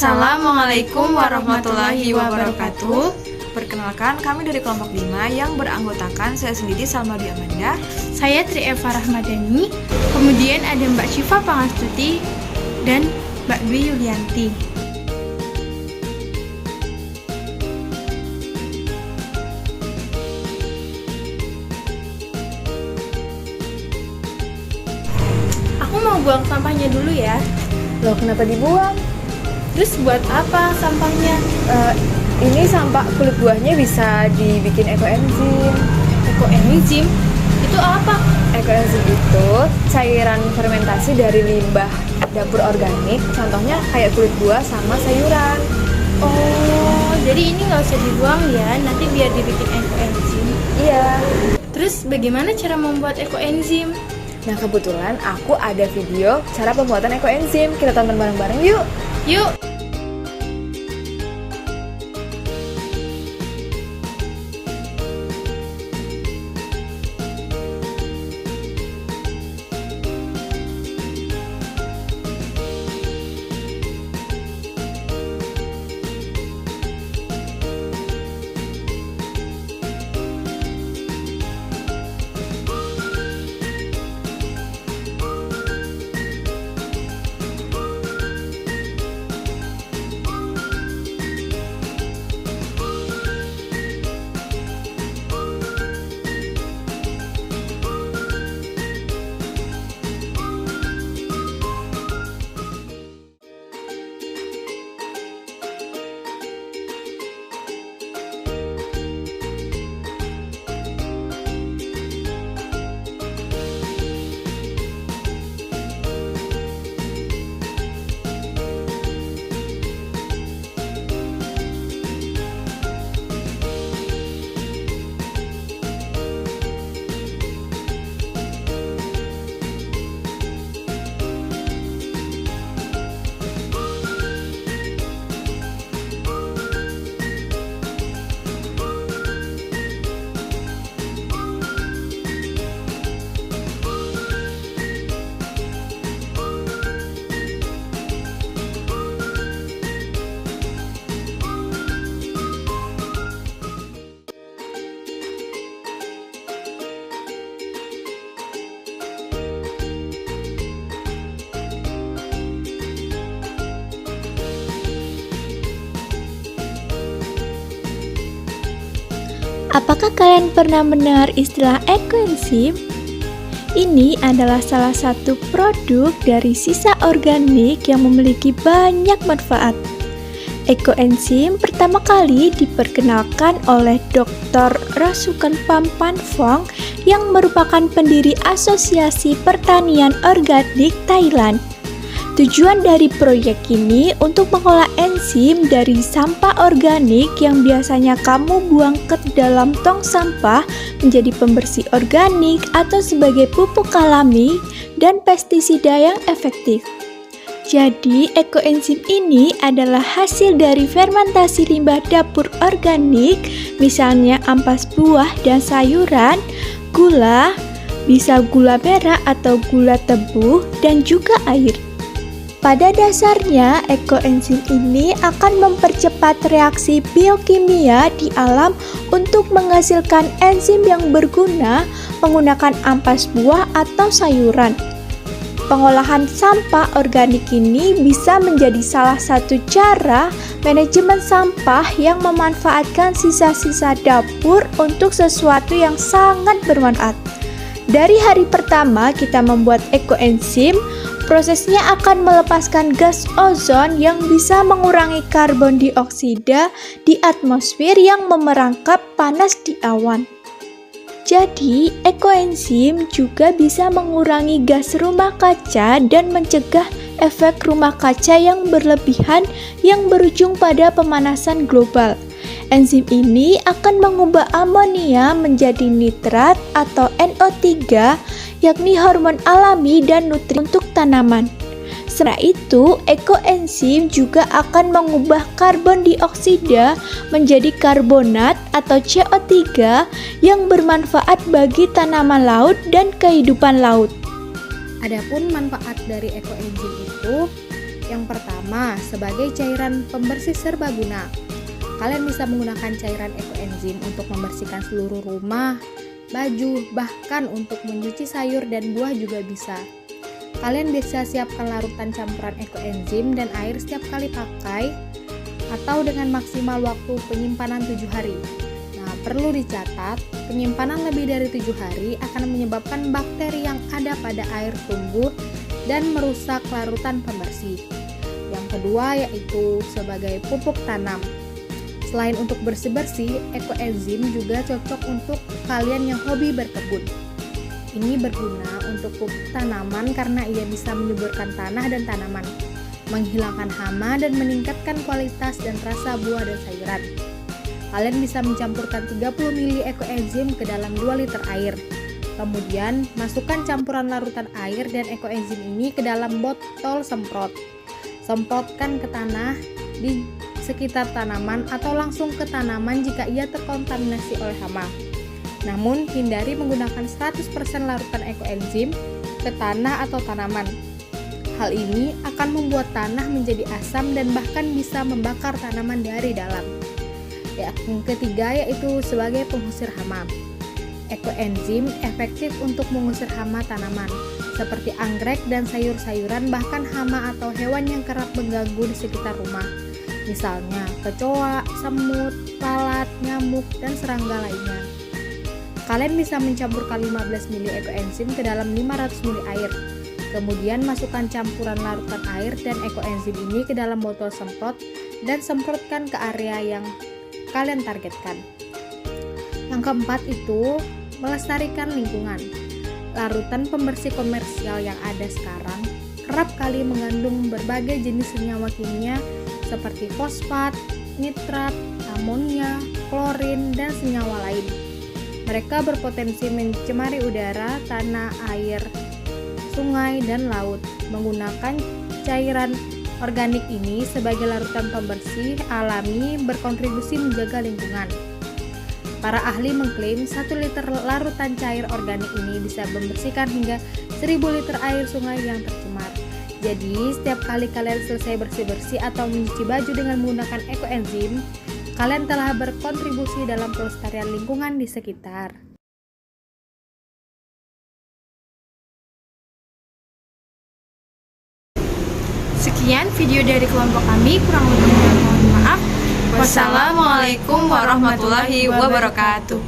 Assalamualaikum warahmatullahi wabarakatuh. Perkenalkan, kami dari kelompok 5 yang beranggotakan saya sendiri Salma Dwi Amanda, saya Tri Eva Rahmadani, kemudian ada Mbak Syifa Pangastuti dan Mbak Dwi Yulianti. Aku mau buang sampahnya dulu ya. Loh, kenapa dibuang? Terus buat apa sampahnya? Ini sampah kulit buahnya bisa dibikin ekoenzim. Ekoenzim? Itu apa? Ekoenzim itu cairan fermentasi dari limbah dapur organik. Contohnya kayak kulit buah sama sayuran. Oh, jadi ini nggak usah dibuang ya, nanti biar dibikin ekoenzim. Iya. Terus bagaimana cara membuat ekoenzim? Nah, kebetulan aku ada video cara pembuatan ekoenzim. Kita tonton bareng-bareng yuk. Yuk. Apakah kalian pernah mendengar istilah ekoenzim? Ini adalah salah satu produk dari sisa organik yang memiliki banyak manfaat. Ekoenzim pertama kali diperkenalkan oleh Dr. Rasukan Pampanphong yang merupakan pendiri Asosiasi Pertanian Organik Thailand. Tujuan dari proyek ini untuk mengolah enzim dari sampah organik yang biasanya kamu buang ke dalam tong sampah menjadi pembersih organik atau sebagai pupuk alami dan pestisida yang efektif. Jadi, ekoenzim ini adalah hasil dari fermentasi limbah dapur organik, misalnya ampas buah dan sayuran, gula, bisa gula merah atau gula tebu, dan juga air. Pada dasarnya, ekoenzim ini akan mempercepat reaksi biokimia di alam untuk menghasilkan enzim yang berguna menggunakan ampas buah atau sayuran. Pengolahan sampah organik ini bisa menjadi salah satu cara manajemen sampah yang memanfaatkan sisa-sisa dapur untuk sesuatu yang sangat bermanfaat. Dari hari pertama kita membuat ekoenzim, prosesnya akan melepaskan gas ozon yang bisa mengurangi karbon dioksida di atmosfer yang memerangkap panas di awan. Jadi, ekoenzim juga bisa mengurangi gas rumah kaca dan mencegah efek rumah kaca yang berlebihan yang berujung pada pemanasan global. Enzim ini akan mengubah amonia menjadi nitrat atau NO3, yakni hormon alami dan nutrien untuk tanaman. Setelah itu, ekoenzim juga akan mengubah karbon dioksida menjadi karbonat atau CO3 yang bermanfaat bagi tanaman laut dan kehidupan laut. Adapun manfaat dari ekoenzim itu Yang pertama, sebagai cairan pembersih serbaguna. Kalian bisa menggunakan cairan ekoenzim untuk membersihkan seluruh rumah, baju, bahkan untuk mencuci sayur dan buah juga bisa. Kalian bisa siapkan larutan campuran ekoenzim dan air setiap kali pakai atau dengan maksimal waktu penyimpanan 7 hari. Nah, perlu dicatat, penyimpanan lebih dari 7 hari akan menyebabkan bakteri yang ada pada air tumbuh dan merusak larutan pembersih. Yang kedua yaitu sebagai pupuk tanam. Selain untuk bersih-bersih, ekoenzim juga cocok untuk kalian yang hobi berkebun. Ini berguna untuk pupuk tanaman karena ia bisa menyuburkan tanah dan tanaman, menghilangkan hama dan meningkatkan kualitas dan rasa buah dan sayuran. Kalian bisa mencampurkan 30 ml ekoenzim ke dalam 2 liter air. Kemudian, masukkan campuran larutan air dan ekoenzim ini ke dalam botol semprot. Semprotkan ke tanah di sekitar tanaman atau langsung ke tanaman jika ia terkontaminasi oleh hama. Namun, hindari menggunakan 100% larutan ekoenzim ke tanah atau tanaman. Hal ini akan membuat tanah menjadi asam dan bahkan bisa membakar tanaman dari dalam. Yang ketiga yaitu sebagai pengusir hama. Ekoenzim efektif untuk mengusir hama tanaman, seperti anggrek dan sayur-sayuran, bahkan hama atau hewan yang kerap mengganggu di sekitar rumah. Misalnya kecoa, semut, lalat, nyamuk, dan serangga lainnya. Kalian bisa mencampurkan 15 ml ekoenzim ke dalam 500 ml air. Kemudian masukkan campuran larutan air dan ekoenzim ini ke dalam botol semprot dan semprotkan ke area yang kalian targetkan. Yang keempat itu melestarikan lingkungan. Larutan pembersih komersial yang ada sekarang kerap kali mengandung berbagai jenis senyawa kimia seperti fosfat, nitrat, amonia, klorin, dan senyawa lain. Mereka berpotensi mencemari udara, tanah, air, sungai, dan laut. Menggunakan cairan organik ini sebagai larutan pembersih alami berkontribusi menjaga lingkungan. Para ahli mengklaim 1 liter larutan cair organik ini bisa membersihkan hingga 1000 liter air sungai yang tercemar. Jadi, setiap kali kalian selesai bersih-bersih atau mencuci baju dengan menggunakan ekoenzim, kalian telah berkontribusi dalam pelestarian lingkungan di sekitar. Sekian video dari kelompok kami, kurang lebihnya mohon maaf. Wassalamualaikum warahmatullahi wabarakatuh.